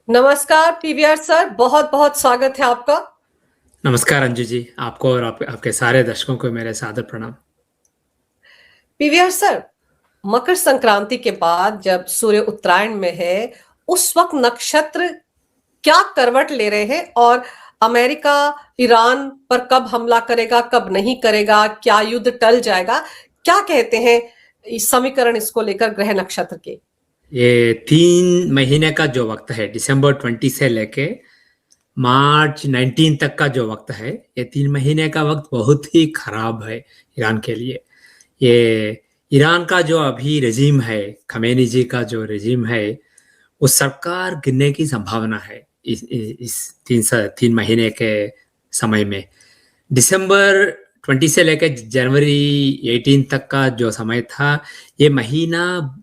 नमस्कार PVR sir, बहुत बहुत स्वागत है आपका। नमस्कार अंजू जी, आपको और आपके सारे दर्शकों को मेरे सादर प्रणाम। पीवीआर सर, मकर संक्रांति के बाद जब सूर्य उत्तरायण में है, उस वक्त नक्षत्र क्या करवट ले रहे हैं और अमेरिका ईरान पर कब हमला करेगा, कब नहीं करेगा, क्या युद्ध टल जाएगा, क्या कहते हैं इस समीकरण इसको लेकर ग्रह नक्षत्र के? ये 3 महीने का जो वक्त है, दिसंबर 20 से लेके मार्च 19 तक का जो वक्त है, ये 3 महीने का वक्त बहुत ही खराब है ईरान के लिए। ये ईरान का जो अभी रेजिम है, खमेनी जी का जो रेजिम है, वो सरकार गिरने की संभावना है इस 3 महीने के समय में। दिसंबर 20 से लेकर जनवरी 18 तक का जो समय था, ये महीना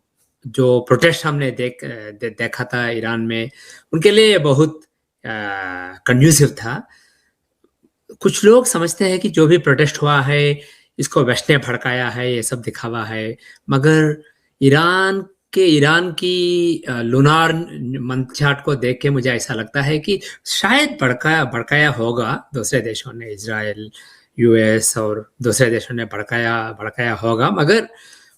जो प्रोटेस्ट हमने देखा था ईरान में, उनके लिए बहुत कंड्यूसिव था। कुछ लोग समझते हैं कि जो भी प्रोटेस्ट हुआ है, इसको वेस्ट ने भड़काया है, ये सब दिखावा है। मगर ईरान की लूनार मंथ चार्ट को देख के मुझे ऐसा लगता है कि शायद भड़काया होगा दूसरे देशों ने, इजराइल, यूएस और दूसरे देशों ने भड़काया होगा, मगर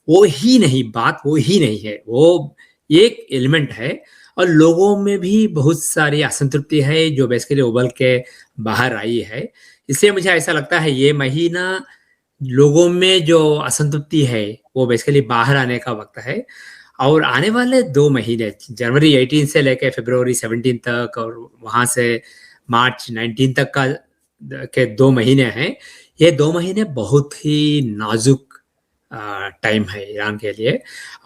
वो ही नहीं है। वो एक एलिमेंट है और लोगों में भी बहुत सारी असंतृप्ति है जो बेसिकली उबल के बाहर आई है। इसलिए मुझे ऐसा लगता है ये महीना लोगों में जो असंतृप्ति है वो बेसिकली बाहर आने का वक्त है। और आने वाले 2 महीने, जनवरी 18 से लेकर फरवरी 17 तक और वहां से मार्च 19 तक के 2 महीने हैं। ये 2 महीने बहुत ही नाजुक टाइम है ईरान के लिए।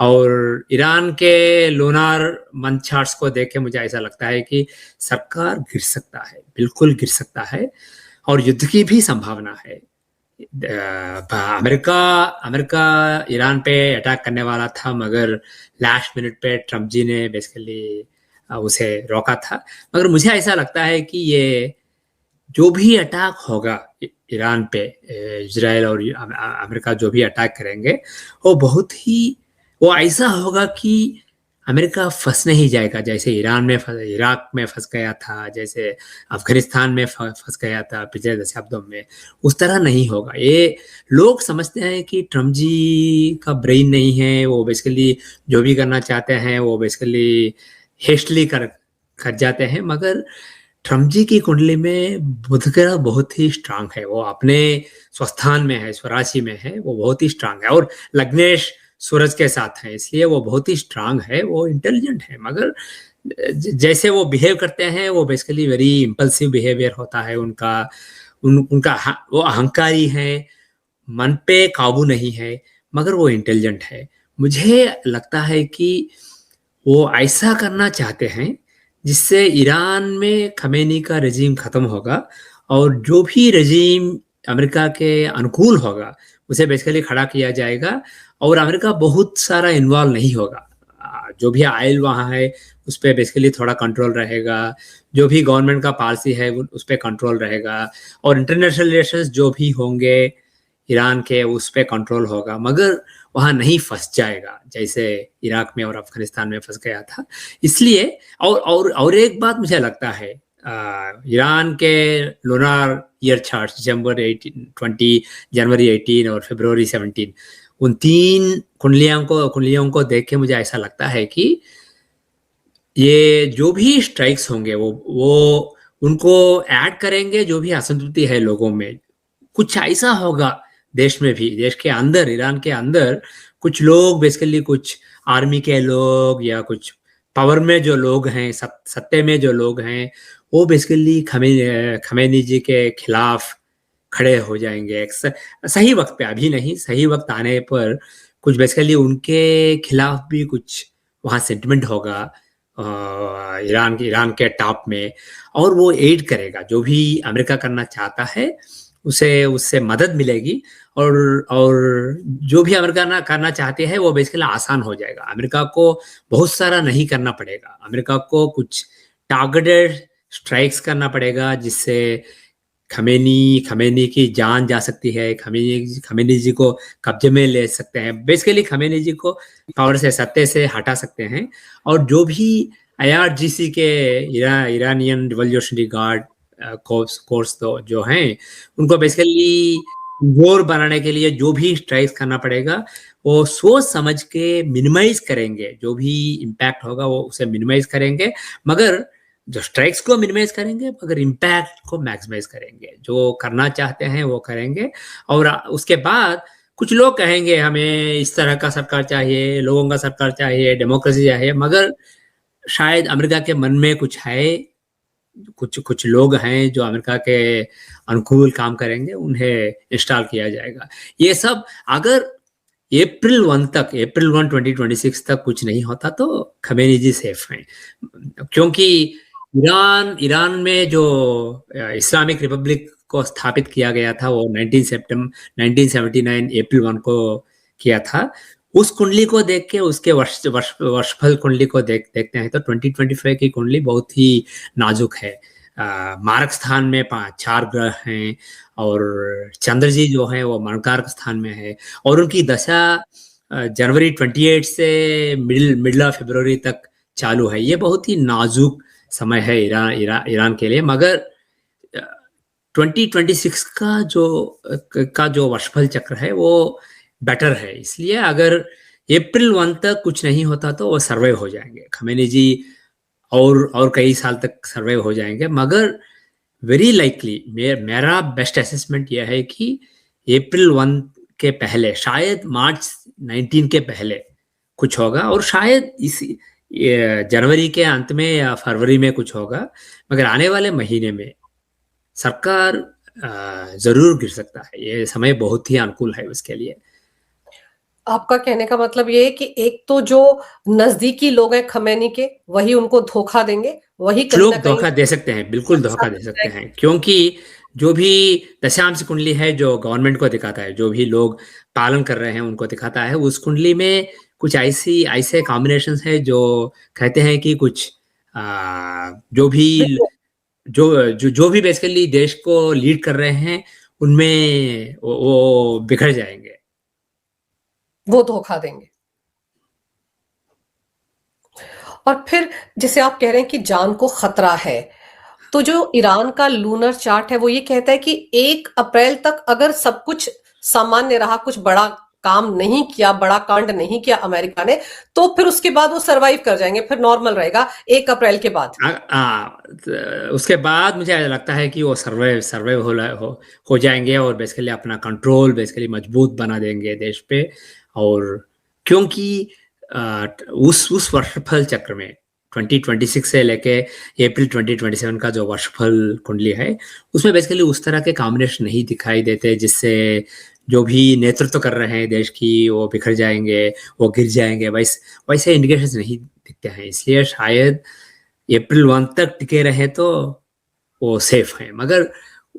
और ईरान के लूनार मंथ चार्ट्स को देख के मुझे ऐसा लगता है कि सरकार गिर सकता है, बिल्कुल गिर सकता है, और युद्ध की भी संभावना है। अमेरिका ईरान पे अटैक करने वाला था, मगर लास्ट मिनट पे ट्रम्प जी ने बेसिकली उसे रोका था। मगर मुझे ऐसा लगता है कि ये जो भी अटैक होगा ईरान पे, इजराइल और अमेरिका जो भी अटैक करेंगे, वो ऐसा होगा कि अमेरिका फंस नहीं जाएगा, जैसे इराक में फंस गया था, जैसे अफगानिस्तान में फंस गया था पिछले दशकों में। उस तरह नहीं होगा। ये लोग समझते हैं कि ट्रम्प जी का ब्रेन नहीं है, वो बेसिकली जो भी करना चाहते हैं वो बेसिकली हेस्टली कर जाते हैं। मगर ट्रम्प जी की कुंडली में बुध ग्रह बहुत ही स्ट्रांग है, वो अपने स्वस्थान में है, स्वराशि में है, वो बहुत ही स्ट्रांग है। और लग्नेश सूरज के साथ है, इसलिए वो बहुत ही स्ट्रांग है, वो इंटेलिजेंट है। मगर जैसे वो बिहेव करते हैं वो बेसिकली वेरी इम्पल्सिव बिहेवियर होता है उनका। उनका वो अहंकारी है, मन पे काबू नहीं है, मगर वो इंटेलिजेंट है। मुझे लगता है कि वो ऐसा करना चाहते हैं जिससे ईरान में खमेनी का रेजिम खत्म होगा और जो भी रेजिम अमेरिका के अनुकूल होगा उसे बेसिकली खड़ा किया जाएगा और अमेरिका बहुत सारा इन्वॉल्व नहीं होगा। जो भी आयल वहाँ है उस पर बेसिकली थोड़ा कंट्रोल रहेगा, जो भी गवर्नमेंट का पॉलिसी है उस पर कंट्रोल रहेगा, और इंटरनेशनल रिलेशंस जो भी होंगे ईरान के उस पर कंट्रोल होगा, मगर वहां नहीं फंस जाएगा जैसे इराक में और अफगानिस्तान में फंस गया था। इसलिए और एक बात मुझे लगता है, ईरान के लूनार ईयर चार्ट दिसंबर 20, जनवरी 18 और फरवरी 17, उन 3 कुंडलियों को देख के मुझे ऐसा लगता है कि ये जो भी स्ट्राइक्स होंगे वो उनको ऐड करेंगे, जो भी असंतुष्टि है लोगों में। कुछ ऐसा होगा देश में भी, देश के अंदर, ईरान के अंदर कुछ लोग बेसिकली, कुछ आर्मी के लोग या कुछ पावर में जो लोग हैं, सत्ते में जो लोग हैं, वो बेसिकली खमेनी जी के खिलाफ खड़े हो जाएंगे सही वक्त पे। अभी नहीं, सही वक्त आने पर कुछ बेसिकली उनके खिलाफ भी कुछ वहाँ सेंटिमेंट होगा ईरान के टॉप में, और वो एड करेगा जो भी अमेरिका करना चाहता है, उससे मदद मिलेगी। और जो भी अमेरिका करना चाहते हैं वो बेसिकली आसान हो जाएगा। अमेरिका को बहुत सारा नहीं करना पड़ेगा, अमेरिका को कुछ टारगेटेड स्ट्राइक्स करना पड़ेगा जिससे खमेनी की जान जा सकती है। खमेनी जी को कब्जे में ले सकते हैं, बेसिकली खमेनी जी को पावर से, सत्ते से हटा सकते हैं। और जो भी IRGC के ईरानियन रिवॉल्यूशनरी गार्ड कोर्स तो जो हैं उनको बेसिकली जोर बनाने के लिए जो भी स्ट्राइक करना पड़ेगा वो सोच समझ के मिनिमाइज करेंगे, जो भी इम्पैक्ट होगा वो उसे मिनिमाइज करेंगे, मगर जो स्ट्राइक्स को मिनिमाइज करेंगे मगर इम्पैक्ट को मैक्सिमाइज करेंगे, जो करना चाहते हैं वो करेंगे। और उसके बाद कुछ लोग कहेंगे हमें इस तरह का सरकार चाहिए, लोगों का सरकार चाहिए, डेमोक्रेसी चाहिए, मगर शायद अमेरिका के मन में कुछ है, कुछ लोग हैं जो अमेरिका के अनुकूल काम करेंगे, उन्हें इंस्टॉल किया जाएगा। ये सब अगर अप्रैल 1 2026 तक कुछ नहीं होता तो खमेनी जी सेफ हैं, क्योंकि ईरान में जो इस्लामिक रिपब्लिक को स्थापित किया गया था वो 19 सितंबर 1979 अप्रैल 1 को किया था। उस कुंडली को देख के, उसके वर्षफल कुंडली को देखते हैं तो 2025 की कुंडली बहुत ही नाजुक है। मारक स्थान में 4 ग्रह हैं और चंद्र जी जो है वो मणकारक स्थान में है, और उनकी दशा जनवरी 28 से मिडिल ऑफ फरवरी तक चालू है। ये बहुत ही नाजुक समय है ईरान के लिए, मगर 2026 का जो वर्षफल चक्र है वो बेटर है। इसलिए अगर अप्रैल 1 तक कुछ नहीं होता तो वो सर्वाइव हो जाएंगे खमेनी जी, और कई साल तक सर्वाइव हो जाएंगे। मगर वेरी लाइकली मेरा बेस्ट असेसमेंट यह है कि अप्रैल 1 के पहले, शायद मार्च 19 के पहले कुछ होगा, और शायद इसी जनवरी के अंत में या फरवरी में कुछ होगा, मगर आने वाले महीने में सरकार जरूर गिर सकता है। ये समय बहुत ही अनुकूल है उसके लिए। आपका कहने का मतलब ये है कि एक तो जो नजदीकी लोग हैं खमेनी के, वही उनको धोखा देंगे, वही लोग धोखा दे सकते हैं, बिल्कुल धोखा दे सकते हैं, क्योंकि जो भी दशांश कुंडली है जो गवर्नमेंट को दिखाता है, जो भी लोग पालन कर रहे हैं उनको दिखाता है, उस कुंडली में कुछ ऐसे कॉम्बिनेशन है जो कहते हैं कि कुछ जो भी बेसिकली देश को लीड कर रहे हैं उनमें वो बिखर जाएंगे, वो धोखा देंगे। और फिर जैसे आप कह रहे हैं कि जान को खतरा है, तो जो ईरान का लूनर चार्ट है वो ये कहता है कि 1 अप्रैल तक अगर सब कुछ सामान्य रहा, कुछ बड़ा काम नहीं किया, बड़ा कांड नहीं किया अमेरिका ने, तो फिर उसके बाद वो सरवाइव कर जाएंगे, फिर नॉर्मल रहेगा 1 अप्रैल के बाद। उसके बाद मुझे लगता है कि वो सर्वाइव हो जाएंगे और बेसिकली अपना कंट्रोल बेसिकली मजबूत बना देंगे देश पे। और क्योंकि उस वर्षफल चक्र में 2026 से लेके अप्रैल 2027 का जो वर्षफल कुंडली है उसमें बेसिकली उस तरह के कॉम्बिनेशन नहीं दिखाई देते जिससे जो भी नेतृत्व कर रहे हैं देश की वो बिखर जाएंगे, वो गिर जाएंगे, वैसे इंडिकेशंस नहीं दिखते हैं। इसलिए शायद अप्रैल 1 तक टिके रहे तो वो सेफ है, मगर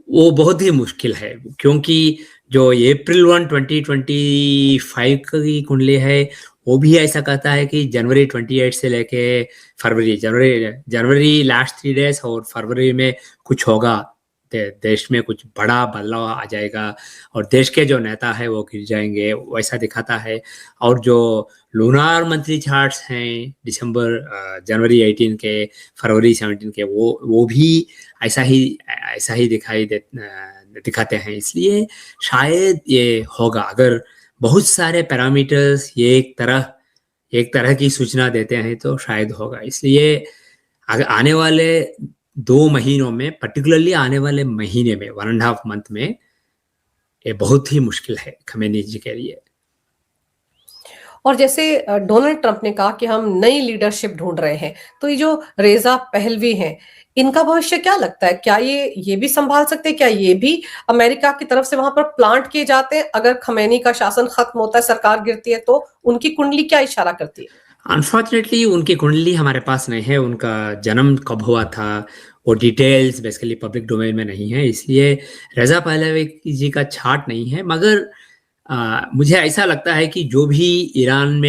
वो बहुत ही मुश्किल है, क्योंकि जो अप्रैल 1 2025 की कुंडली है वो भी ऐसा कहता है कि जनवरी 28 से लेके जनवरी लास्ट 3 डेज और फरवरी में कुछ होगा, देश में कुछ बड़ा बदलाव आ जाएगा और देश के जो नेता है वो गिर जाएंगे, वैसा दिखाता है। और जो लूनार मंथली चार्ट्स हैं जनवरी 18 के, फरवरी 17 के, वो भी ऐसा ही दिखाते हैं। इसलिए शायद ये होगा, अगर बहुत सारे पैरामीटर्स ये एक तरह की सूचना देते हैं तो शायद होगा। इसलिए अगर आने वाले 2 महीनों में, पर्टिकुलरली आने वाले महीने में, 1.5 मंथ में, ये बहुत ही मुश्किल है खमेनी जी के लिए। और जैसे डोनाल्ड ट्रंप ने कहा कि हम नई लीडरशिप ढूंढ रहे हैं, तो ये जो रेजा पहलवी हैं, इनका भविष्य क्या लगता है? क्या ये भी संभाल सकते हैं? क्या ये भी अमेरिका की तरफ से वहां पर प्लांट किए जाते हैं? अगर खमेनी का शासन खत्म होता है, सरकार गिरती है, तो उनकी कुंडली क्या इशारा करती है? अनफॉर्चुनेटली उनकी कुंडली हमारे पास नहीं है, उनका जन्म कब हुआ था वो डिटेल्स बेसिकली पब्लिक डोमेन में नहीं है, इसलिए रेजा पहलवी जी का चार्ट नहीं है। मगर मुझे ऐसा लगता है कि जो भी ईरान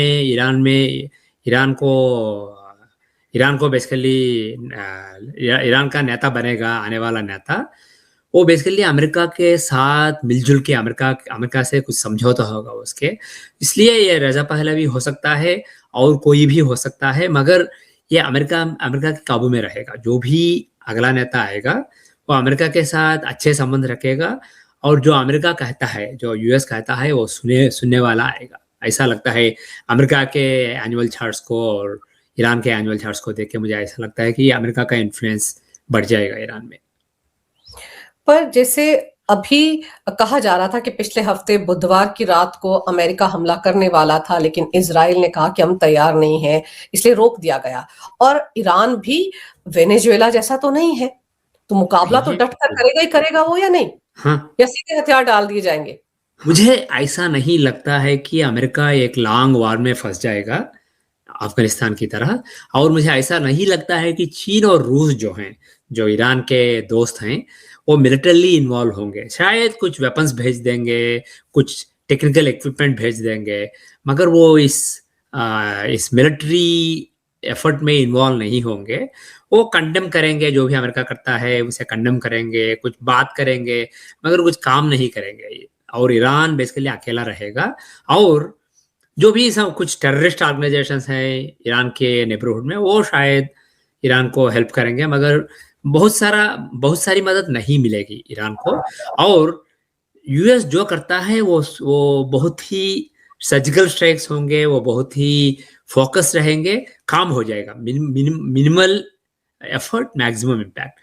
को बेसिकली ईरान का नेता बनेगा, आने वाला नेता, वो बेसिकली अमेरिका के साथ मिलजुल के अमेरिका से कुछ समझौता होगा उसके। इसलिए ये रेजा पहलवी हो सकता है और कोई भी हो सकता है, मगर ये अमेरिका अमेरिका के काबू में रहेगा। जो भी अगला नेता आएगा वो अमेरिका के साथ अच्छे संबंध रखेगा, और जो अमेरिका कहता है, जो यूएस कहता है, वो सुनने वाला आएगा। ऐसा लगता है अमेरिका के एनुअल चार्ट्स को और ईरान के एनुअल चार्ट्स को देख के मुझे ऐसा लगता है कि अमेरिका का इन्फ्लुएंस बढ़ जाएगा ईरान में। पर जैसे अभी कहा जा रहा था कि पिछले हफ्ते बुधवार की रात को अमेरिका हमला करने वाला था, लेकिन इजराइल ने कहा कि हम तैयार नहीं हैं, इसलिए रोक दिया गया। और ईरान भी वेनेजुएला जैसा तो नहीं है, तो मुकाबला तो डट कर करेगा ही करेगा वो, या नहीं? हाँ, या सीधे हथियार डाल दिए जाएंगे? मुझे ऐसा नहीं लगता है कि अमेरिका एक लॉन्ग वॉर में फंस जाएगा अफगानिस्तान की तरह। और मुझे ऐसा नहीं लगता है कि चीन और रूस जो हैं, जो ईरान के दोस्त हैं, वो मिलिटरली इन्वॉल्व होंगे। शायद कुछ वेपन्स भेज देंगे, कुछ टेक्निकल इक्विपमेंट भेज देंगे, मगर वो इस मिलिट्री एफर्ट में इन्वॉल्व नहीं होंगे। वो कंडेम करेंगे, जो भी अमेरिका करता है उसे कंडेम करेंगे, कुछ बात करेंगे, मगर कुछ काम नहीं करेंगे। और ईरान बेसिकली अकेला रहेगा। और जो भी सब कुछ टेररिस्ट ऑर्गेनाइजेशंस हैं ईरान के नेबरहुड में, वो शायद ईरान को हेल्प करेंगे, मगर बहुत सारी मदद नहीं मिलेगी ईरान को। और यूएस जो करता है वो बहुत ही सर्जिकल स्ट्राइक्स होंगे, वो बहुत ही फोकस रहेंगे, काम हो जाएगा। मिनिमल एफर्ट मैक्सिमम इम्पैक्ट,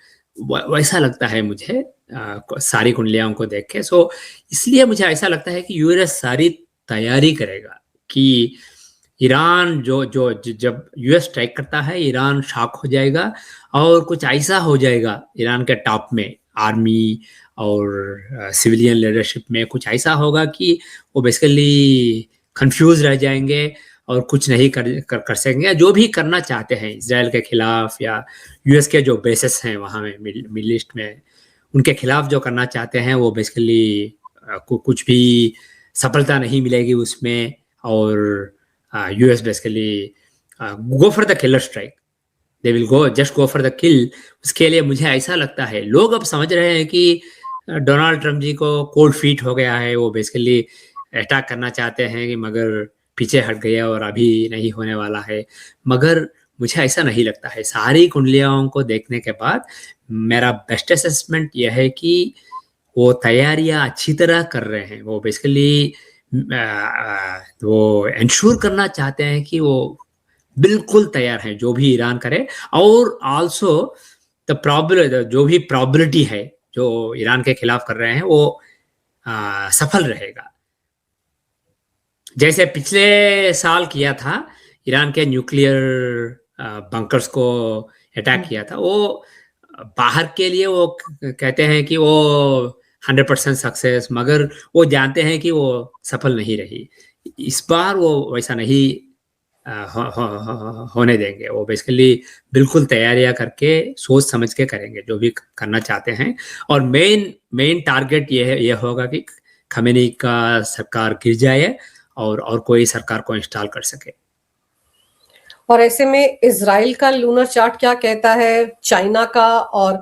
वैसा लगता है मुझे सारी कुंडलियों को देख के। सो इसलिए मुझे ऐसा लगता है कि यूएस सारी तैयारी करेगा कि ईरान जब यूएस स्ट्राइक करता है, ईरान शॉक हो जाएगा और कुछ ऐसा हो जाएगा ईरान के टॉप में, आर्मी और सिविलियन लीडरशिप में कुछ ऐसा होगा कि वो बेसिकली कंफ्यूज रह जाएंगे और कुछ नहीं कर सकेंगे। जो भी करना चाहते हैं इजराइल के खिलाफ या यूएस के जो बेसिस हैं वहाँ में मिडिल ईस्ट में, उनके खिलाफ जो करना चाहते हैं वो बेसिकली कुछ भी सफलता नहीं मिलेगी उसमें। और US basically go for the killer strike, they will just go for the किल। उसके लिए मुझे ऐसा लगता है लोग अब समझ रहे हैं कि डोनाल्ड ट्रम्प जी को कोल्ड फीट हो गया है, वो बेसिकली अटैक करना चाहते हैं कि मगर पीछे हट गया और अभी नहीं होने वाला है। मगर मुझे ऐसा नहीं लगता है। सारी कुंडलियों को देखने के बाद मेरा बेस्ट असेसमेंट यह है कि वो तैयारियां अच्छी तरह कर रहे हैं। वो बेसिकली वो इंश्योर करना चाहते हैं कि वो बिल्कुल तैयार हैं जो भी ईरान करे। और आल्सो जो भी प्रॉबिलिटी है जो ईरान के खिलाफ कर रहे हैं वो सफल रहेगा। जैसे पिछले साल किया था, ईरान के न्यूक्लियर बंकर्स को अटैक किया था, वो बाहर के लिए वो कहते हैं कि वो 100% सक्सेस, मगर वो जानते हैं कि वो सफल नहीं रही। इस बार वो वैसा नहीं होने देंगे। वो बेसिकली बिल्कुल तैयारियां करके सोच समझ के करेंगे जो भी करना चाहते हैं। और मेन टारगेट ये होगा कि खमेनी का सरकार गिर जाए और कोई सरकार को इंस्टॉल कर सके। और ऐसे में इजराइल का लूनर चार्ट क्या कहता है, चाइना का और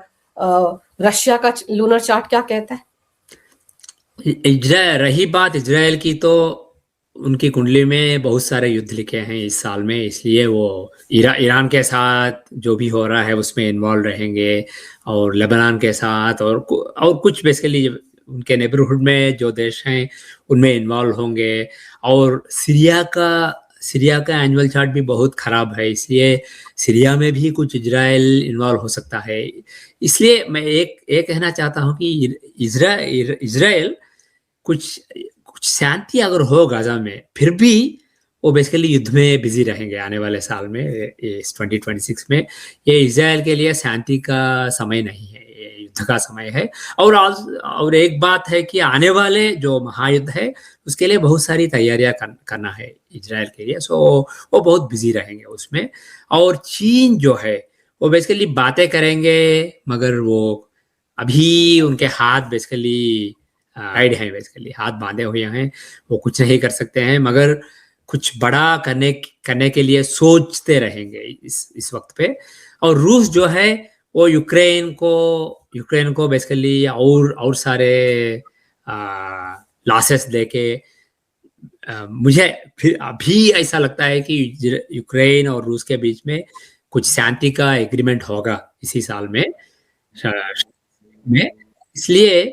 रशिया का लूनर चार्ट क्या कहता है? रही बात इजराइल की, तो उनकी कुंडली में बहुत सारे युद्ध लिखे हैं इस साल में, इसलिए वो ईरान के साथ जो भी हो रहा है उसमें इन्वॉल्व रहेंगे, और लेबनान के साथ और कुछ बेसिकली उनके नेबरहुड में जो देश हैं उनमें इन्वॉल्व होंगे। और सीरिया का एनुअल चार्ट भी बहुत खराब है, इसलिए सीरिया में भी कुछ इजराइल इन्वॉल्व हो सकता है। इसलिए मैं एक कहना चाहता हूँ कि इजराइल कुछ शांति अगर हो गाजा में, फिर भी वो बेसिकली युद्ध में बिजी रहेंगे आने वाले साल में, इस 2026 में। ये इजराइल के लिए शांति का समय नहीं है, ये युद्ध का समय है। और एक बात है कि आने वाले जो महायुद्ध है उसके लिए बहुत सारी तैयारियां करना है इजराइल के लिए। सो वो बहुत बिजी रहेंगे उसमें। और चीन जो है वो बेसिकली बातें करेंगे, मगर वो अभी उनके हाथ बेसिकली टाइड हैं, बेसिकली हाथ बांधे हुए हैं, वो कुछ नहीं कर सकते हैं, मगर कुछ बड़ा करने के लिए सोचते रहेंगे इस वक्त पे। और रूस जो है वो यूक्रेन को बेसिकली और सारे लॉसेस देके, मुझे फिर अभी ऐसा लगता है कि यूक्रेन और रूस के बीच में कुछ शांति का एग्रीमेंट होगा इसी साल में में इसलिए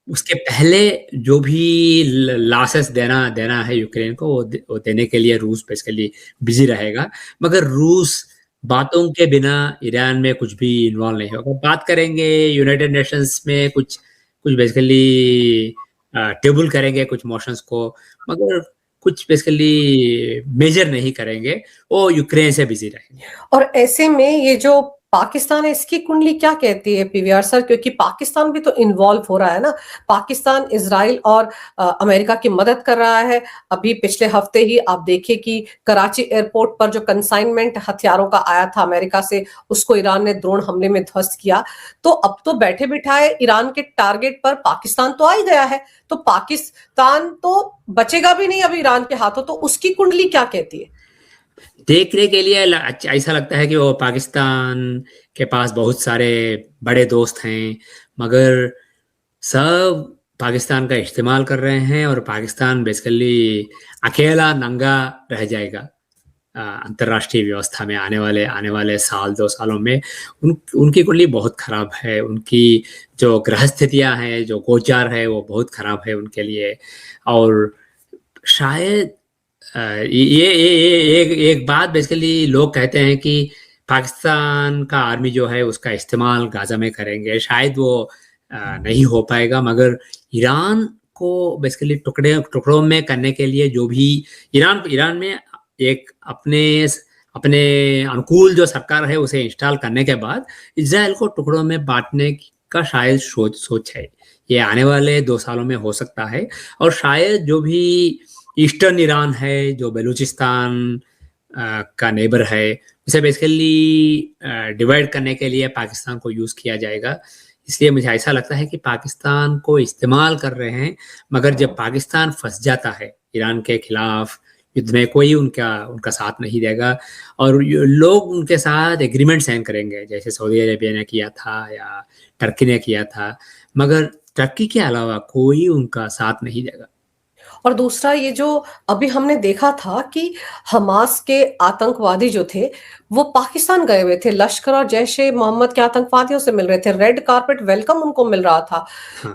उसके पहले जो भी लॉसेस देना देना है यूक्रेन को वो देने के लिए रूस बेसिकली बिजी रहेगा। मगर रूस बातों के बिना ईरान में कुछ भी इन्वॉल्व नहीं होगा। बात करेंगे यूनाइटेड नेशंस में कुछ कुछ बेसिकली टेबल करेंगे कुछ मोशंस को, मगर कुछ बेसिकली मेजर नहीं करेंगे। वो यूक्रेन से बिजी रहेंगे। और ऐसे में ये जो पाकिस्तान है इसकी कुंडली क्या कहती है पीवीआर सर, क्योंकि पाकिस्तान भी तो इन्वॉल्व हो रहा है ना। पाकिस्तान इजराइल और अमेरिका की मदद कर रहा है। अभी पिछले हफ्ते ही आप देखिए कि कराची एयरपोर्ट पर जो कंसाइनमेंट हथियारों का आया था अमेरिका से, उसको ईरान ने ड्रोन हमले में ध्वस्त किया। तो अब तो बैठे बिठाए ईरान के टारगेट पर पाकिस्तान तो आ ही गया है, तो पाकिस्तान तो बचेगा भी नहीं अब ईरान के हाथों। तो उसकी कुंडली क्या कहती है? देखने के लिए ऐसा लगता है कि वो पाकिस्तान के पास बहुत सारे बड़े दोस्त हैं, मगर सब पाकिस्तान का इस्तेमाल कर रहे हैं और पाकिस्तान बेसिकली अकेला नंगा रह जाएगा अंतर्राष्ट्रीय व्यवस्था में आने वाले साल 2 सालों में। उनकी कुंडली बहुत खराब है। उनकी जो ग्रह स्थितियां हैं, जो गोचार है, वो बहुत खराब है उनके लिए। और शायद ये एक बात बेसिकली लोग कहते हैं कि पाकिस्तान का आर्मी जो है उसका इस्तेमाल गाजा में करेंगे। शायद वो नहीं हो पाएगा, मगर ईरान को बेसिकली टुकड़ों में करने के लिए जो भी ईरान में एक अपने अनुकूल जो सरकार है उसे इंस्टॉल करने के बाद इजराइल को टुकड़ों में बांटने का शायद सोच है। ये आने वाले 2 सालों में हो सकता है। और शायद जो भी ईस्टर्न ईरान है, जो बलूचिस्तान का नेबर है, उसे बेसिकली डिवाइड करने के लिए पाकिस्तान को यूज किया जाएगा। इसलिए मुझे ऐसा लगता है कि पाकिस्तान को इस्तेमाल कर रहे हैं, मगर जब पाकिस्तान फंस जाता है ईरान के खिलाफ युद्ध में, कोई उनका साथ नहीं देगा और लोग उनके साथ एग्रीमेंट साइन करेंगे, जैसे सऊदी अरेबिया ने किया था या टर्की ने किया था, मगर टर्की के अलावा कोई उनका साथ नहीं देगा। और दूसरा ये जो अभी हमने देखा था कि हमास के आतंकवादी जो थे वो पाकिस्तान गए हुए थे, लश्कर और जैश ए मोहम्मद के आतंकवादियों से मिल रहे थे, रेड कारपेट वेलकम उनको मिल रहा था।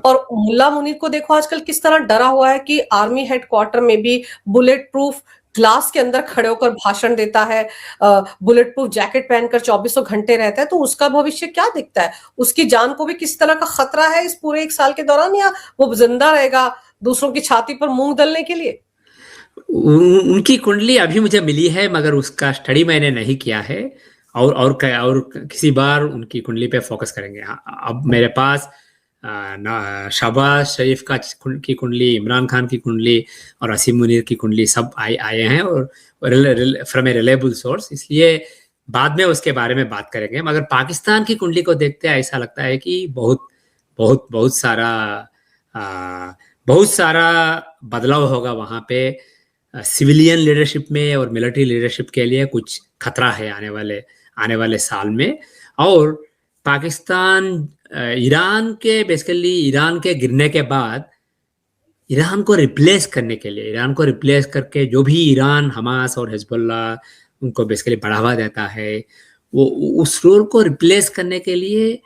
और मुल्ला मुनीर को देखो आजकल किस तरह डरा हुआ है कि आर्मी हेडक्वार्टर में भी बुलेट प्रूफ ग्लास के अंदर खड़े होकर भाषण देता है, बुलेट प्रूफ जैकेट पहनकर 2400 घंटे रहता है। तो उसका भविष्य क्या दिखता है? उसकी जान को भी किस तरह का खतरा है इस पूरे 1 साल के दौरान, या वो जिंदा रहेगा दूसरों की छाती पर मूंग दलने के लिए? उनकी कुंडली अभी मुझे मिली है, मगर उसका स्टडी मैंने नहीं किया है। और किसी बार उनकी कुंडली पे फोकस करेंगे। अब मेरे पास शहबाज शरीफ की कुंडली, इमरान खान की कुंडली और असीम मुनीर की कुंडली सब आए हैं और फ्रॉम ए रिलायबल सोर्स, इसलिए बाद में उसके बारे में बात करेंगे। मगर पाकिस्तान की कुंडली को देखते हैं ऐसा लगता है कि बहुत सारा बदलाव होगा वहां पे। सिविलियन लीडरशिप में और मिलिट्री लीडरशिप के लिए कुछ खतरा है आने वाले साल में। और पाकिस्तान ईरान के गिरने के बाद ईरान को रिप्लेस करके जो भी ईरान हमास और हिजबुल्लाह उनको बेसिकली बढ़ावा देता है, वो उस रोल को रिप्लेस करने के लिए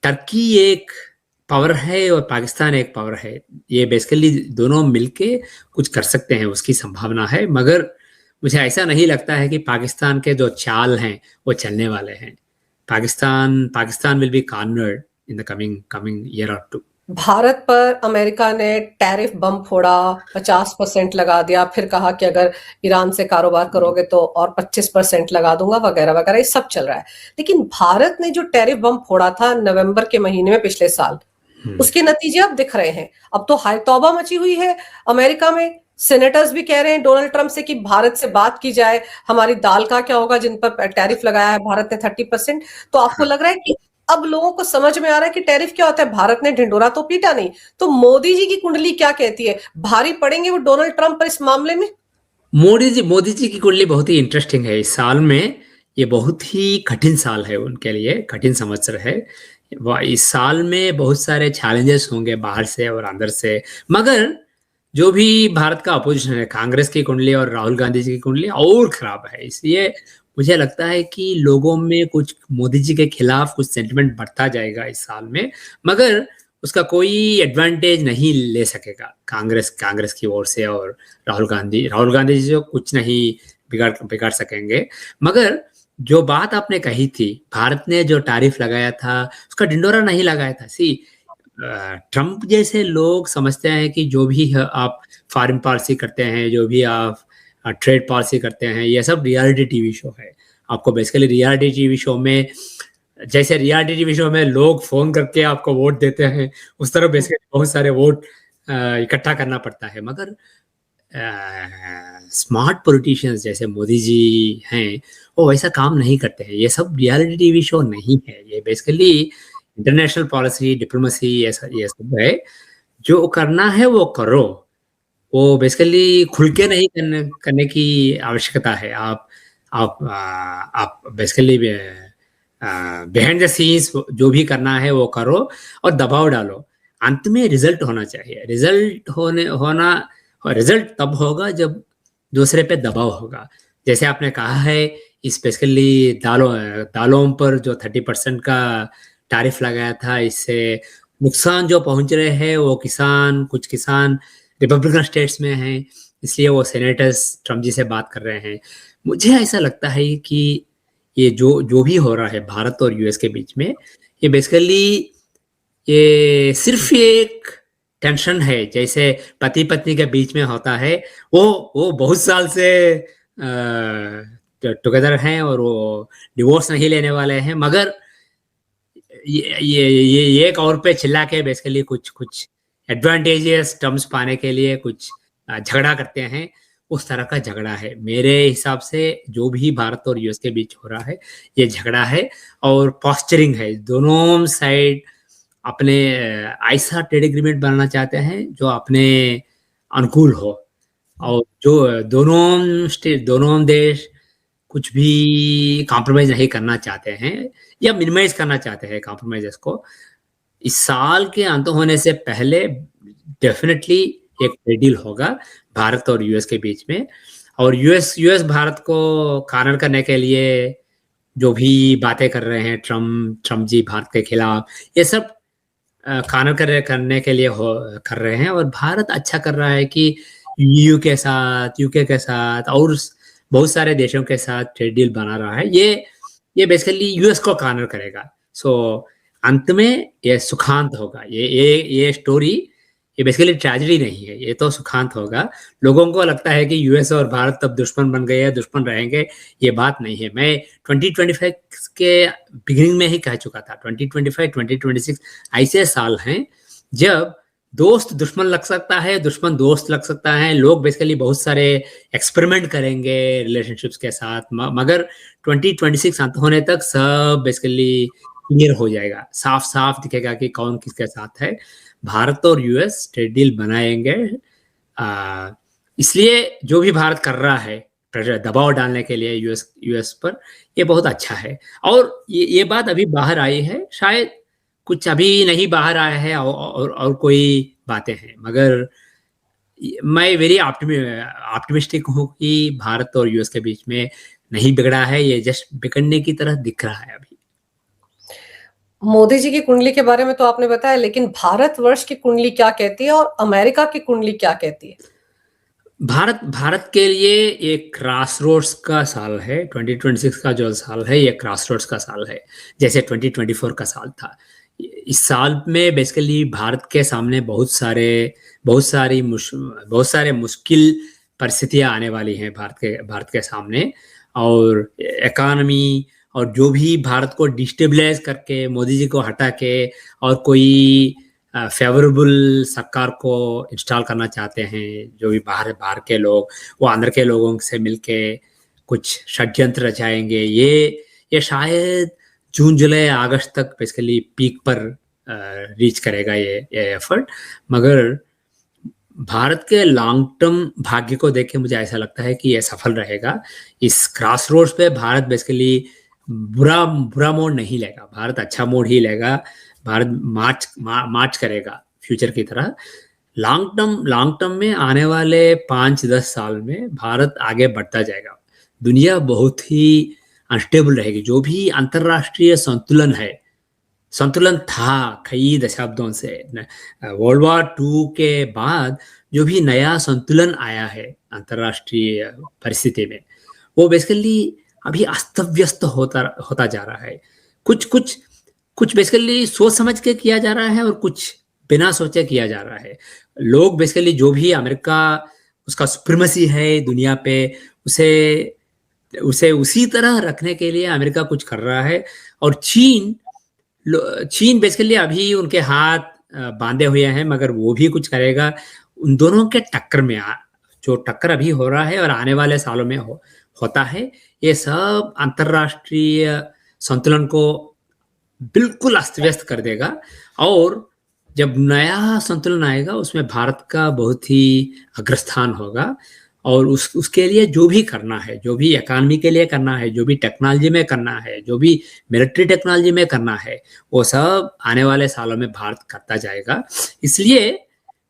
टर्की एक पावर है और पाकिस्तान एक पावर है। ये बेसिकली दोनों मिलके कुछ कर सकते हैं, उसकी संभावना है। मगर मुझे ऐसा नहीं लगता है कि पाकिस्तान के जो चाल हैं वो चलने वाले हैं। Pakistan will be cornered in the coming year और 2। भारत पर अमेरिका ने टैरिफ बम फोड़ा, 50% लगा दिया, फिर कहा कि अगर ईरान से कारोबार करोगे तो और 25% लगा दूंगा, वगैरह वगैरह, ये सब चल रहा है। लेकिन भारत ने जो टैरिफ बम फोड़ा था नवंबर के महीने में पिछले साल, उसके नतीजे अब दिख रहे हैं। अब तो हाय तौबा मची हुई है अमेरिका में। सेनेटर्स भी कह रहे हैं डोनाल्ड ट्रंप से कि भारत से बात की जाए, हमारी दाल का क्या होगा जिन पर टैरिफ लगाया है भारत ने 30%। तो आपको लग रहा है कि अब लोगों को समझ में आ रहा है कि टैरिफ क्या होता है? भारत ने ढिंडोरा तो पीटा नहीं। तो मोदी जी की कुंडली क्या कहती है? भारी पड़ेंगे वो डोनाल्ड ट्रंप पर इस मामले में? मोदी जी की कुंडली बहुत ही इंटरेस्टिंग है इस साल में। ये बहुत ही कठिन साल है उनके लिए, कठिन संवत्सर है। इस साल में बहुत सारे चैलेंजेस होंगे बाहर से और अंदर से। मगर जो भी भारत का अपोजिशन है, कांग्रेस की कुंडली और राहुल गांधी जी की कुंडली और खराब है, इसलिए मुझे लगता है कि लोगों में कुछ मोदी जी के खिलाफ कुछ सेंटिमेंट बढ़ता जाएगा इस साल में, मगर उसका कोई एडवांटेज नहीं ले सकेगा कांग्रेस की ओर से। और राहुल गांधी जी जो कुछ नहीं बिगाड़ सकेंगे। मगर जो बात आपने कही थी, भारत ने जो टैरिफ लगाया था उसका ढिंडोरा नहीं लगाया था। सी ट्रम्प जैसे लोग समझते हैं कि जो भी आप फॉरेन पॉलिसी करते हैं, जो भी आप ट्रेड पॉलिसी करते हैं, ये सब रियलिटी टीवी शो है। आपको बेसिकली रियलिटी टीवी शो में, जैसे रियलिटी टीवी शो में लोग फोन करके आपको वोट देते हैं, उस तरह बेसिकली बहुत सारे वोट इकट्ठा करना पड़ता है। मगर स्मार्ट पॉलिटिशियंस जैसे मोदी जी हैं, वो वैसा काम नहीं करते हैं। ये सब रियलिटी टीवी शो नहीं है, ये बेसिकली इंटरनेशनल पॉलिसी, डिप्लोमेसी, ये सब है। जो करना है वो करो, वो बेसिकली खुल के नहीं करने की आवश्यकता है। आप बेसिकली बिहाइंड द सीन्स जो भी करना है वो करो और दबाव डालो। अंत में रिजल्ट होना चाहिए। रिजल्ट तब होगा जब दूसरे पे दबाव होगा। जैसे आपने कहा है, स्पेशली दालों पर जो 30% का टैरिफ लगाया था, इससे नुकसान जो पहुंच रहे हैं वो कुछ किसान रिपब्लिकन स्टेट्स में हैं, इसलिए वो सेनेटर्स ट्रम्प जी से बात कर रहे हैं। मुझे ऐसा लगता है कि ये जो भी हो रहा है भारत और यूएस के बीच में, ये बेसिकली ये सिर्फ एक टेंशन है, जैसे पति पत्नी के बीच में होता है। वो बहुत साल से टुगेदर हैं और वो डिवोर्स नहीं लेने वाले हैं, मगर ये एक और पे चिल्ला के बेसिकली कुछ एडवांटेजेस टर्म्स पाने के लिए कुछ झगड़ा करते हैं। उस तरह का झगड़ा है मेरे हिसाब से। जो भी भारत और यूएस के बीच हो रहा है, ये झगड़ा है और पॉस्चरिंग है। दोनों साइड अपने ऐसा ट्रेड एग्रीमेंट बनाना चाहते हैं जो अपने अनुकूल हो, और जो दोनों देश कुछ भी कॉम्प्रोमाइज नहीं करना चाहते हैं या मिनिमाइज करना चाहते हैं कॉम्प्रोमाइजेस को। इस साल के अंत होने से पहले डेफिनेटली एक ट्रेड डील होगा भारत और यूएस के बीच में। और यूएस भारत को कॉर्नर करने के लिए जो भी बातें कर रहे हैं ट्रम्प जी भारत के खिलाफ, ये सब कॉर्नर करने के लिए कर रहे हैं। और भारत अच्छा कर रहा है कि यूके के साथ और बहुत सारे देशों के साथ ट्रेड डील बना रहा है। ये बेसिकली यूएस को कॉर्नर करेगा। सो अंत में ये सुखांत होगा। ये स्टोरी, ये बेसिकली ट्रेजेडी नहीं है, ये तो सुखांत होगा। लोगों को लगता है कि यूएस और भारत तब दुश्मन बन गए हैं, दुश्मन रहेंगे, ये बात नहीं है। मैं 2025 के बिगिनिंग में ही कह चुका था, 2025 2026 ऐसे साल हैं जब दोस्त दुश्मन लग सकता है, दुश्मन दोस्त लग सकता है। लोग बेसिकली बहुत सारे एक्सपेरिमेंट करेंगे रिलेशनशिप्स के साथ, मगर 2026 अंत होने तक सब बेसिकली क्लियर हो जाएगा, साफ साफ दिखेगा कि कौन किसके साथ है। भारत और यूएस ट्रेड डील बनाएंगे। इसलिए जो भी भारत कर रहा है दबाव डालने के लिए यूएस पर, ये बहुत अच्छा है। और ये बात अभी बाहर आई है, शायद कुछ अभी नहीं बाहर आया है और कोई बातें हैं, मगर मैं वेरी ऑप्टिमिस्टिक हूँ कि भारत और यूएस के बीच में नहीं बिगड़ा है, ये जस्ट बिगड़ने की तरह दिख रहा है अभी। मोदी जी की कुंडली के बारे में तो आपने बताया, लेकिन भारतवर्ष की कुंडली क्या कहती है और अमेरिका की कुंडली क्या कहती है? भारत के लिए ये क्रॉसरोड्स का साल है। 2026 का जो साल है, ये क्रॉसरोड्स का साल है, जैसे 2024 का साल था। इस साल में बेसिकली भारत के सामने बहुत सारे मुश्किल परिस्थितियां आने वाली हैं भारत के सामने। और इकोनॉमी, और जो भी भारत को डिस्टेबलाइज करके मोदी जी को हटा के और कोई फेवरेबल सरकार को इंस्टॉल करना चाहते हैं, जो भी बाहर के लोग, वो अंदर के लोगों से मिलके कुछ षड्यंत्र रचाएंगे। ये शायद जून जुलाई अगस्त तक बेसिकली पीक पर रीच करेगा ये एफर्ट। मगर भारत के लॉन्ग टर्म भाग्य को देख के मुझे ऐसा लगता है कि ये सफल रहेगा। इस क्रॉस रोड्स पे भारत बेसिकली बुरा मोड़ नहीं लेगा, भारत अच्छा मोड़ ही लेगा। भारत मार्च करेगा फ्यूचर की तरह। लॉन्ग टर्म में आने वाले 5-10 साल में भारत आगे बढ़ता जाएगा। दुनिया बहुत ही अनस्टेबल रहेगी। जो भी अंतरराष्ट्रीय संतुलन था कई दशाब्दों से, वर्ल्ड वॉर टू के बाद जो भी नया संतुलन आया है अंतरराष्ट्रीय परिस्थिति में, वो बेसिकली अभी अस्त व्यस्त होता होता जा रहा है। कुछ कुछ कुछ बेसिकली सोच समझ के किया जा रहा है और कुछ बिना सोचे किया जा रहा है। लोग बेसिकली जो भी अमेरिका उसका सुप्रीमेसी है दुनिया पे, उसे उसे उसी तरह रखने के लिए अमेरिका कुछ कर रहा है। और चीन बेसिकली अभी उनके हाथ बांधे हुए हैं, मगर वो भी कुछ करेगा। उन दोनों के टक्कर में जो टक्कर अभी हो रहा है और आने वाले सालों में होता है, ये सब अंतरराष्ट्रीय संतुलन को बिल्कुल अस्त व्यस्त कर देगा। और जब नया संतुलन आएगा उसमें भारत का बहुत ही अग्रस्थान होगा। और उसके लिए जो भी करना है, जो भी इकोनॉमी के लिए करना है, जो भी टेक्नोलॉजी में करना है, जो भी मिलिट्री टेक्नोलॉजी में करना है, वो सब आने वाले सालों में भारत करता जाएगा। इसलिए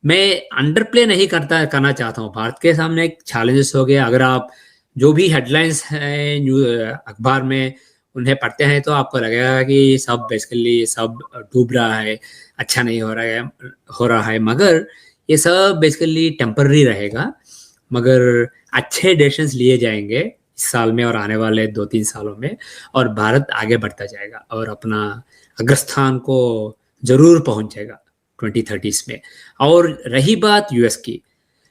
मैं अंडरप्ले नहीं करना चाहता हूँ। भारत के सामने एक चैलेंजेस हो गए। अगर आप जो भी हेडलाइंस हैं अखबार में उन्हें पढ़ते हैं तो आपको लगेगा कि सब बेसिकली सब डूब रहा है, अच्छा नहीं हो रहा है, मगर ये सब बेसिकली टेम्पररी रहेगा। मगर अच्छे डिसीजंस लिए जाएंगे इस साल में और आने वाले 2-3 सालों में, और भारत आगे बढ़ता जाएगा और अपना अग्रस्थान को जरूर पहुंचेगा 2030 में। और रही बात यूएस की,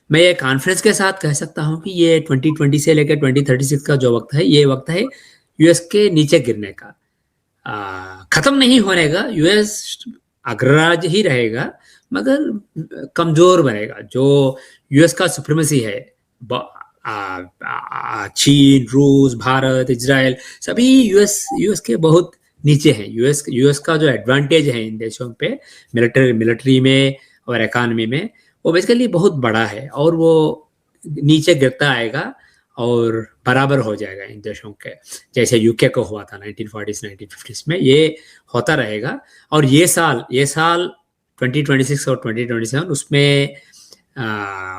मैं ये कॉन्फ्रेंस के साथ कह सकता हूँ कि ये 2020 से लेकर 2036 का जो वक्त है, ये वक्त है यूएस के नीचे गिरने का। खत्म नहीं होने का, यूएस अग्रराज्य ही रहेगा मगर कमजोर बनेगा। जो यूएस का सुप्रीमेसी है, चीन, रूस, भारत, इजराइल, सभी यूएस के बहुत नीचे हैं। यूएस का जो एडवांटेज है इन देशों पे मिलिट्री में और इकोनॉमी में, वो बेसिकली बहुत बड़ा है और वो नीचे गिरता आएगा और बराबर हो जाएगा इन देशों के, जैसे यूके को हुआ था 1940s 1950s में। ये होता रहेगा। और ये साल 2026 और 2027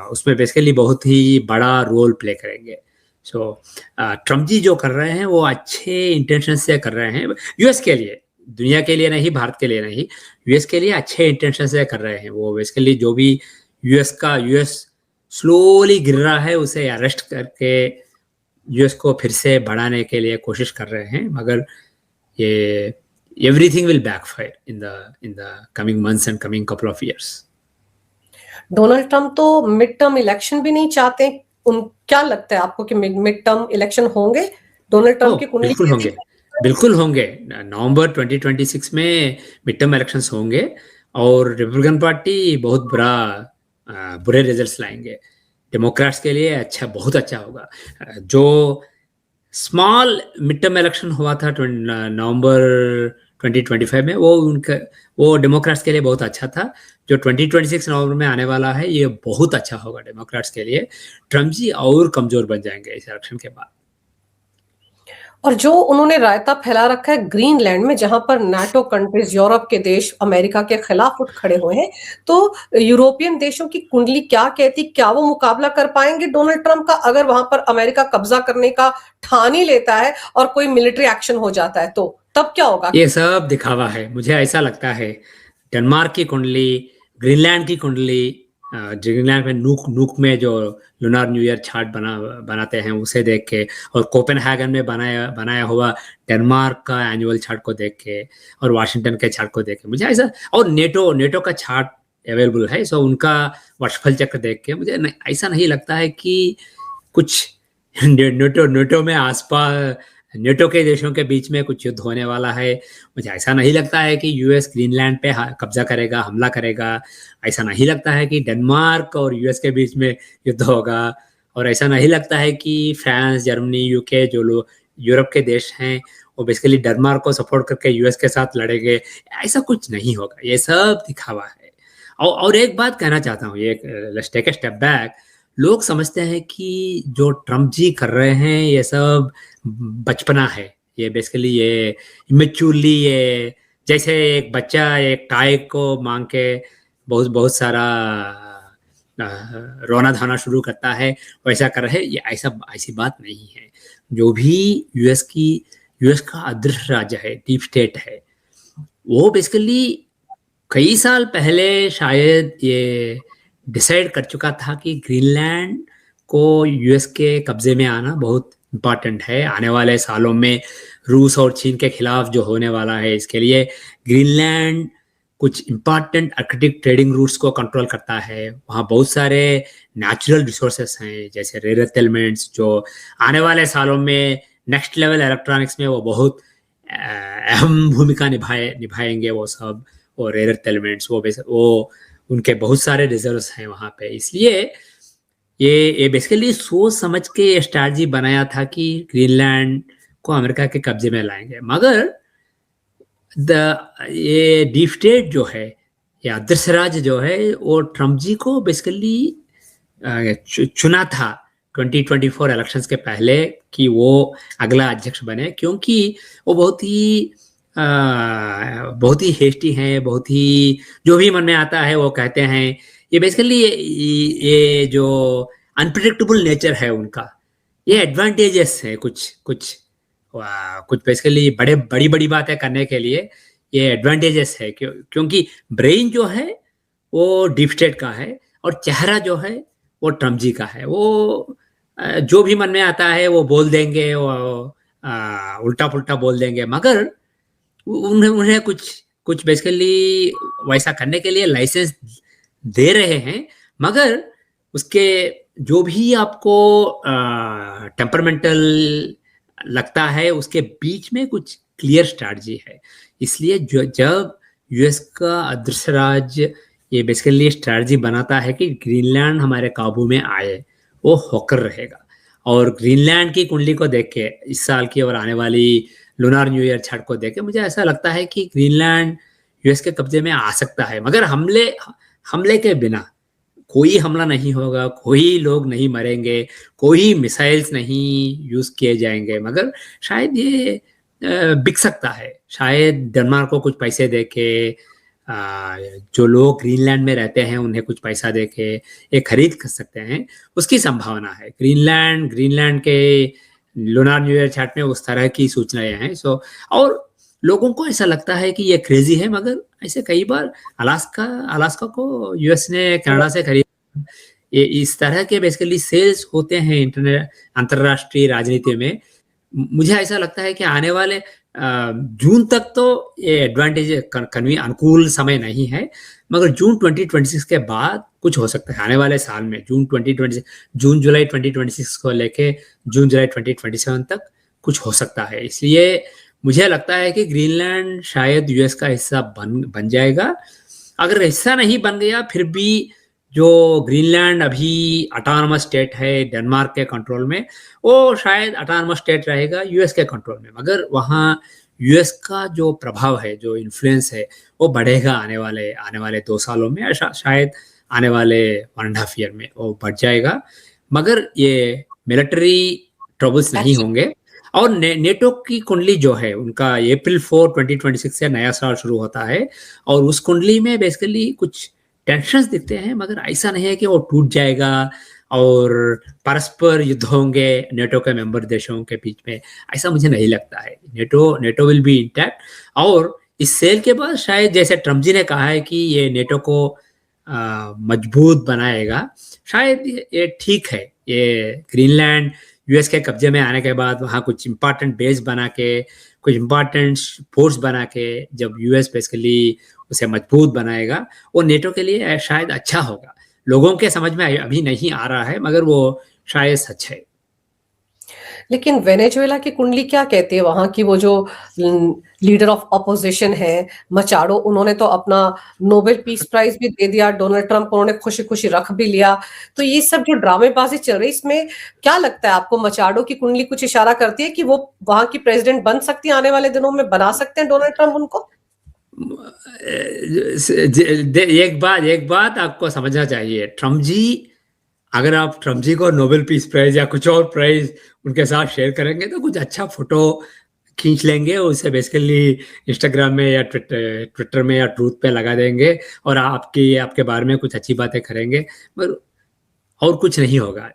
उसमें बेसिकली बहुत ही बड़ा रोल प्ले करेंगे। सो ट्रम्प जी जो कर रहे हैं वो अच्छे इंटेंशन से कर रहे हैं, यूएस के लिए, दुनिया के लिए नहीं, भारत के लिए नहीं, यूएस के लिए अच्छे इंटेंशन से कर रहे हैं। वो बेसिकली जो भी यूएस स्लोली गिर रहा है उसे अरेस्ट करके यूएस को फिर से बढ़ाने के लिए कोशिश कर रहे हैं, मगर ये everything will backfire in the coming months and coming couple of years. Donald Trump तो मिड टर्म इलेक्शन भी नहीं चाहते। क्या लगता है आपको कि मिड टर्म इलेक्शन होंगे? डोनाल्ड ट्रंप की कुंडली बिल्कुल होंगे। नवंबर 2026 में मिड टर्म इलेक्शंस होंगे और रिपब्लिकन पार्टी बहुत बुरे रिजल्ट्स लाएंगे। डेमोक्रेट्स के लिए बहुत अच्छा होगा। जो स्मॉल मिड टर्म इलेक्शन हुआ था नवंबर 2025 में, वो डेमोक्रेट्स के लिए बहुत अच्छा था। जो 2026 नवंबर में आने वाला है, ये बहुत अच्छा होगा डेमोक्रेट्स के लिए। ट्रम्प जी और कमजोर बन जाएंगे इस इलेक्शन के बाद। और जो उन्होंने रायता फैला रखा है ग्रीनलैंड में, जहां पर नाटो कंट्रीज, यूरोप के देश अमेरिका के खिलाफ उठ खड़े हुए हैं, तो यूरोपियन देशों की कुंडली क्या कहती? क्या वो मुकाबला कर पाएंगे डोनाल्ड ट्रंप का, अगर वहां पर अमेरिका कब्जा करने का ठान ही लेता है और कोई मिलिट्री एक्शन हो जाता है, तो तब क्या होगा? ये सब दिखावा है, मुझे ऐसा लगता है। डेनमार्क की कुंडली, ग्रीनलैंड की कुंडली, ग्रीनलैंड में नूक में जो लूनार न्यू ईयर चार्ट बनाते हैं उसे देख के, और कोपेनहेगन में बनाया हुआ डेनमार्क का एनुअल चार्ट को देख के, और वाशिंगटन के चार्ट को देख के मुझे ऐसा, और नेटो का चार्ट अवेलेबल है, सो उनका वर्षफल चक्र देख के मुझे ऐसा नहीं लगता है कि कुछ नेटो में आसपास नेटो के देशों के बीच में कुछ युद्ध होने वाला है। मुझे ऐसा नहीं लगता है कि यूएस ग्रीनलैंड पे कब्जा करेगा, हमला करेगा। ऐसा नहीं लगता है कि डेनमार्क और यूएस के बीच में युद्ध होगा। और ऐसा नहीं लगता है कि फ्रांस, जर्मनी, यूके, जो लोग यूरोप के देश हैं, वो बेसिकली डेनमार्क को सपोर्ट करके यूएस के साथ लड़ेंगे। ऐसा कुछ नहीं होगा, ये सब दिखावा है। और एक बात कहना चाहता हूँ, let's take a step back. लोग समझते हैं कि जो ट्रम्प जी कर रहे हैं ये सब बचपना है, ये बेसिकली ये इमेच्योरली, ये जैसे एक बच्चा एक टाई को मांग के बहुत सारा रोना धोना शुरू करता है, वैसा कर रहे हैं। ये ऐसी बात नहीं है। जो भी यूएस की यूएस का अदृश्य राज्य है, डीप स्टेट है, वो बेसिकली कई साल पहले शायद ये डिसाइड कर चुका था कि ग्रीनलैंड को यूएस के कब्जे में आना बहुत इम्पॉर्टेंट है। आने वाले सालों में रूस और चीन के खिलाफ जो होने वाला है, इसके लिए ग्रीनलैंड कुछ इम्पॉर्टेंट आर्कटिक ट्रेडिंग रूट्स को कंट्रोल करता है। वहाँ बहुत सारे नेचुरल रिसोर्सेस हैं, जैसे रेयर अर्थ एलिमेंट्स, जो आने वाले सालों में नेक्स्ट लेवल इलेक्ट्रॉनिक्स में वो बहुत अहम भूमिका निभाएंगे वो सब। और रेयर अर्थ एलिमेंट्स वो उनके बहुत सारे रिजर्व्स हैं वहाँ पे। इसलिए ये बेसिकली सोच समझ के स्ट्रैटेजी बनाया था कि ग्रीनलैंड को अमेरिका के कब्जे में लाएंगे। मगर ये डीप स्टेट जो है, ये अदृश्य राज्य जो है, वो ट्रम्प जी को बेसिकली चुना था 2024 इलेक्शंस के पहले कि वो अगला अध्यक्ष बने, क्योंकि वो बहुत ही हेस्टी हैं, बहुत ही जो भी मन में आता है वो कहते हैं। ये बेसिकली ये जो अनप्रिडिक्टेबल नेचर है उनका, ये एडवांटेजेस है कुछ बेसिकली बड़ी बड़ी बातें करने के लिए ये एडवांटेजेस है। क्योंकि ब्रेन जो है वो डीप स्टेट का है और चेहरा जो है वो ट्रम्प जी का है। वो जो भी मन में आता है वो बोल देंगे, वो उल्टा पुल्टा बोल देंगे, मगर उन्हें कुछ बेसिकली वैसा करने के लिए लाइसेंस दे रहे हैं। मगर उसके जो भी आपको टेम्परमेंटल लगता है, उसके बीच में कुछ क्लियर स्ट्रैटेजी है। इसलिए जब यूएस का अदृश्य राज्य ये बेसिकली स्ट्रैटेजी बनाता है कि ग्रीनलैंड हमारे काबू में आए, वो होकर रहेगा। और ग्रीनलैंड की कुंडली को देख के, इस साल की और आने वाली लूनार न्यू ईयर छठ को देख के मुझे ऐसा लगता है कि ग्रीनलैंड यूएस के कब्जे में आ सकता है, मगर हमले के बिना। कोई हमला नहीं होगा, कोई लोग नहीं मरेंगे, कोई मिसाइल्स नहीं यूज किए जाएंगे, मगर शायद ये बिक सकता है। शायद डेनमार्क को कुछ पैसे देके, जो लोग ग्रीनलैंड में रहते हैं उन्हें कुछ पैसा देके ये खरीद कर सकते हैं, उसकी संभावना है। ग्रीनलैंड के लूनार न्यू ईयर चैट में उस तरह की सूचनाएं हैं। और लोगों को ऐसा लगता है कि ये क्रेजी है, मगर ऐसे कई बार अलास्का को यूएस ने कनाडा से खरीदा। ये इस तरह के बेसिकली सेल्स होते हैं अंतरराष्ट्रीय राजनीति में। मुझे ऐसा लगता है कि आने वाले जून तक तो ये एडवांटेज अनुकूल समय नहीं है, मगर जून 2026 के बाद कुछ हो सकता है। आने वाले साल में जून जुलाई 2026 को लेके जून जुलाई 2027 तक कुछ हो सकता है। इसलिए मुझे लगता है कि ग्रीनलैंड शायद यूएस का हिस्सा बन जाएगा। अगर हिस्सा नहीं बन गया, फिर भी जो ग्रीनलैंड अभी ऑटोनमस स्टेट है डेनमार्क के कंट्रोल में, वो शायद ऑटोनमस स्टेट रहेगा यूएस के कंट्रोल में, मगर वहाँ यूएस का जो प्रभाव है, जो इन्फ्लुएंस है, वो बढ़ेगा आने वाले 2 सालों में, शायद आने वाले 1.5 ईयर में वो बढ़ जाएगा। मगर ये मिलिट्री ट्रबल्स नहीं होंगे। और नेटो की कुंडली जो है, उनका अप्रैल 4, 2026 से नया साल शुरू होता है, और उस कुंडली में बेसिकली कुछ टेंशंस दिखते हैं, मगर ऐसा नहीं है कि वो टूट जाएगा और परस्पर युद्ध होंगे नेटो के मेंबर देशों के बीच में। ऐसा मुझे नहीं लगता है। NATO will be intact. और इस सेल के बाद शायद, जैसे ट्रम्प जी ने कहा है कि ये नेटो को मजबूत बनाएगा, शायद ये ठीक है। ये ग्रीनलैंड यूएस के कब्जे में आने के बाद वहाँ कुछ इंपॉर्टेंट बेस बना के, कुछ इंपॉर्टेंट फोर्स बना के, जब यूएस बेसिकली उसे मजबूत बनाएगा, वो नेटो के लिए शायद अच्छा होगा। लोगों के समझ में अभी नहीं आ रहा है, मगर वो शायद सच है। लेकिन वेनेजुएला की कुंडली क्या कहती है? वहां की वो जो लीडर ऑफ ऑपोजिशन है, मचाडो, उन्होंने तो अपना नोबेल पीस प्राइज भी दे दिया। डोनाल्ड ट्रंप उन्होंने खुशी खुशी रख भी लिया। तो ये सब जो ड्रामेबाजी चल रही, इसमें क्या लगता है आपको? मचाडो की कुंडली कुछ इशारा करती है कि वो वहां की प्रेसिडेंट बन सकती है आने वाले दिनों में? बना सकते हैं डोनाल्ड ट्रंप उनको? एक बात आपको समझना चाहिए। ट्रम्प जी, अगर आप ट्रम्प जी को नोबेल पीस प्राइज या कुछ और प्राइज उनके साथ शेयर करेंगे तो कुछ अच्छा फोटो खींच लेंगे, उसे बेसिकली इंस्टाग्राम में या ट्विटर में या ट्रूथ पे लगा देंगे, और आपके बारे में कुछ अच्छी बातें करेंगे, मगर और कुछ नहीं होगा।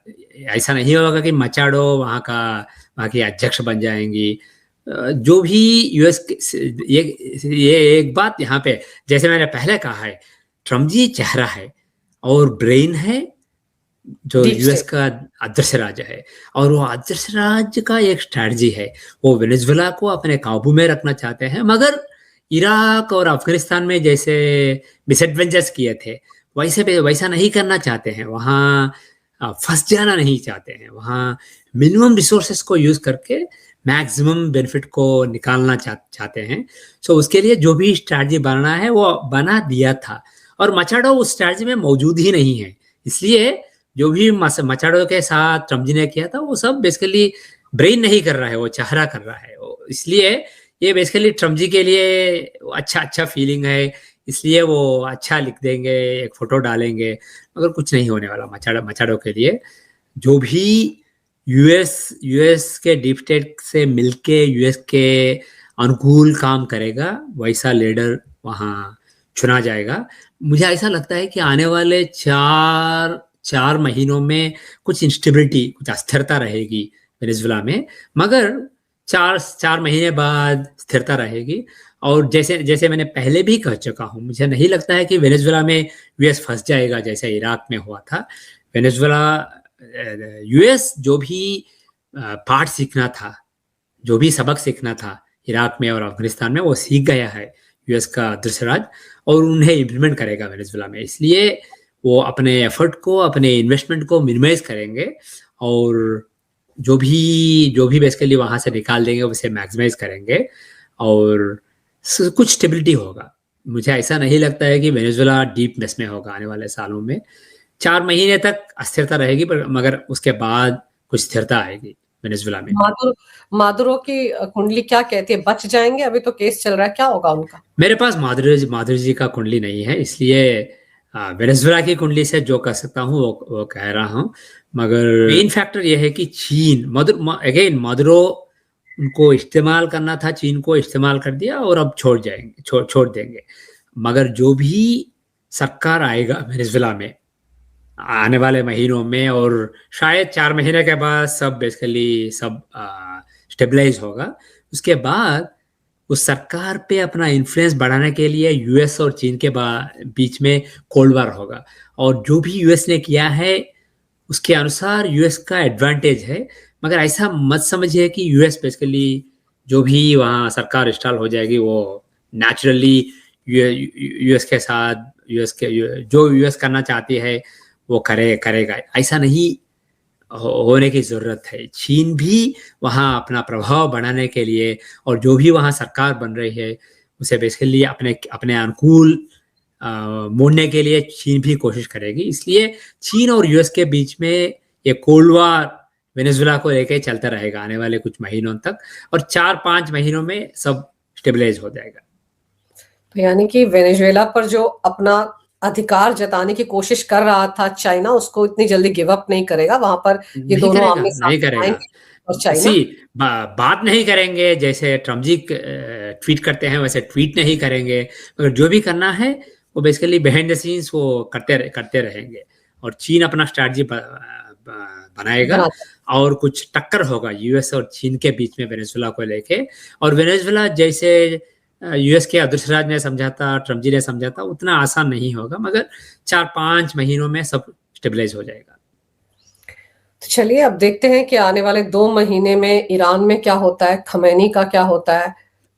ऐसा नहीं होगा कि मचाडो वहाँ की अध्यक्ष बन जाएंगी। जो भी यूएस ये एक बात यहाँ पे, जैसे मैंने पहले कहा है, ट्रम्प जी चेहरा है और ब्रेन है जो डीप यूएस स्टेट। का आदर्श राज्य है, और वो आदर्श राज्य का एक स्ट्रैटेजी है। वो वेनेजुएला को अपने काबू में रखना चाहते हैं, मगर इराक और अफगानिस्तान में जैसे मिसएडवेंचर्स किए थे वैसा नहीं करना चाहते हैं। वहाँ फंस जाना नहीं चाहते हैं। वहाँ मिनिमम रिसोर्सेस को यूज करके मैक्सिमम बेनिफिट को निकालना चाहते हैं। सो उसके लिए जो भी स्ट्रैटेजी बनाना है वो बना दिया था, और मचाडो उस स्ट्रैटेजी में मौजूद ही नहीं है। इसलिए जो भी मचाडो के साथ ट्रम्प जी ने किया था वो सब बेसिकली ब्रेन नहीं कर रहा है, वो चेहरा कर रहा है। इसलिए ये बेसिकली ट्रम्प जी के लिए अच्छा फीलिंग है, इसलिए वो अच्छा लिख देंगे, एक फोटो डालेंगे, मगर कुछ नहीं होने वाला मचाडो के लिए। जो भी यूएस के डीप स्टेट से मिलके यूएस के अनुकूल काम करेगा वैसा लीडर वहां चुना जाएगा। मुझे ऐसा लगता है कि आने वाले चार महीनों में कुछ इंस्टेबिलिटी, कुछ अस्थिरता रहेगी वेनेजुएला में, मगर चार महीने बाद स्थिरता रहेगी। और जैसे मैंने पहले भी कह चुका हूं, मुझे नहीं लगता है कि वेनेजुएला में यूएस फंस जाएगा जैसे इराक में हुआ था। वेनेजुएला यूएस जो भी पाठ सीखना था, जो भी सबक सीखना था इराक में और अफगानिस्तान में, वो सीख गया है यूएस का आदर्श राज्य, और उन्हें इम्प्लीमेंट करेगा वेनेजुएला में। इसलिए वो अपने एफर्ट को, अपने इन्वेस्टमेंट को मिनिमाइज करेंगे, और जो भी बेसिकली वहां से निकाल देंगे उसे मैक्सिमाइज करेंगे, और कुछ स्टेबिलिटी होगा। मुझे ऐसा नहीं लगता है कि वेनेजुएला डीप मेस में होगा आने वाले सालों में। 4 महीने तक अस्थिरता रहेगी, मगर उसके बाद कुछ स्थिरता आएगी वेनेजुएला में। मादुरो की कुंडली क्या कहती है, बच जाएंगे? अभी तो केस चल रहा है, क्या होगा उनका? मेरे पास माधुरी जी का कुंडली नहीं है, इसलिए वेनेजुएला की कुंडली से जो कह सकता हूँ वो कह रहा हूँ। मगर मेन फैक्टर यह है कि चीन मादुरो उनको इस्तेमाल करना था, चीन को इस्तेमाल कर दिया और अब छोड़ देंगे। मगर जो भी सरकार आएगा वेनेजुएला में आने वाले महीनों में, और शायद 4 महीने के बाद सब बेसिकली सब स्टेबलाइज होगा, उसके बाद उस सरकार पे अपना इन्फ्लुएंस बढ़ाने के लिए यूएस और चीन के बीच में कोल्ड वार होगा। और जो भी यूएस ने किया है उसके अनुसार यूएस का एडवांटेज है, मगर ऐसा मत समझिए कि यूएस बेसिकली जो भी वहाँ सरकार इंस्टॉल हो जाएगी वो नेचुरली यूएस के साथ जो यूएस करना चाहती है वो करेगा। ऐसा नहीं होने की जरूरत है। चीन भी वहाँ अपना प्रभाव बढ़ाने के लिए, और जो भी वहाँ सरकार बन रही है उसे बेसिकली अपने अनुकूल मोड़ने के लिए चीन भी कोशिश करेगी। इसलिए चीन और यूएस के बीच में ये कोल्ड वार वेनेजुएला को लेकर चलता रहेगा आने वाले कुछ महीनों तक, और 4-5 महीनों में सब स्टेबलाइज हो जाएगा। तो यानी कि वेनेजुएला पर जो अपना अधिकार जताने की कोशिश कर रहा था चाइना, उसको इतनी जल्दी गिव अप नहीं करेगा। वहां पर ये दोनों आमने सामने आएंगे, और चाइना बात नहीं करेंगे जैसे ट्रम्प जी ट्वीट करते हैं वैसे ट्वीट नहीं करेंगे, मगर जो भी करना है वो बेसिकली बिहाइंड द सीन्स वो करते रहेंगे, और चीन अपना स्ट्रैटेजी बनाएगा और कुछ टक्कर होगा यूएस और चीन के बीच में वेनेजुएला को लेके। और वेनेजुएला जैसे यूएस के आदर्श राज ने समझा था, ट्रम्प जी ने समझा था, उतना आसान नहीं होगा, मगर 4-5 महीनों में सब स्टेबलाइज हो जाएगा। तो चलिए अब देखते हैं कि आने वाले 2 महीने में ईरान में क्या होता है, खमैनी का क्या होता है,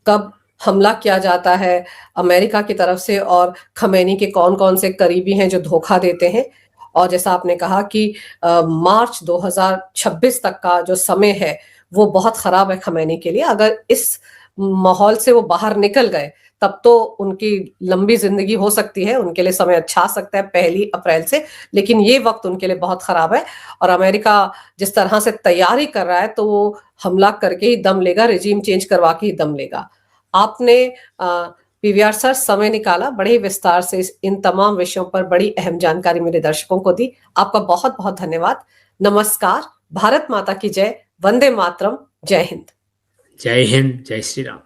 कब हमला किया जाता है अमेरिका की तरफ से, और खमैनी के कौन कौन से करीबी हैं जो धोखा देते हैं। और जैसा आपने कहा कि मार्च 2026 तक का जो समय है वो बहुत खराब है खमैनी के लिए। अगर इस माहौल से वो बाहर निकल गए तब तो उनकी लंबी जिंदगी हो सकती है, उनके लिए समय अच्छा आ सकता है 1 अप्रैल से, लेकिन ये वक्त उनके लिए बहुत खराब है। और अमेरिका जिस तरह से तैयारी कर रहा है तो वो हमला करके ही दम लेगा, रेजिम चेंज करवा के ही दम लेगा। आपने पीवीआर सर समय निकाला, बड़े ही विस्तार से इन तमाम विषयों पर बड़ी अहम जानकारी मेरे दर्शकों को दी। आपका बहुत बहुत धन्यवाद। नमस्कार। भारत माता की जय। वंदे मातरम। जय हिंद। जय हिंद। जय श्री राम।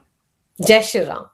जय श्री राम।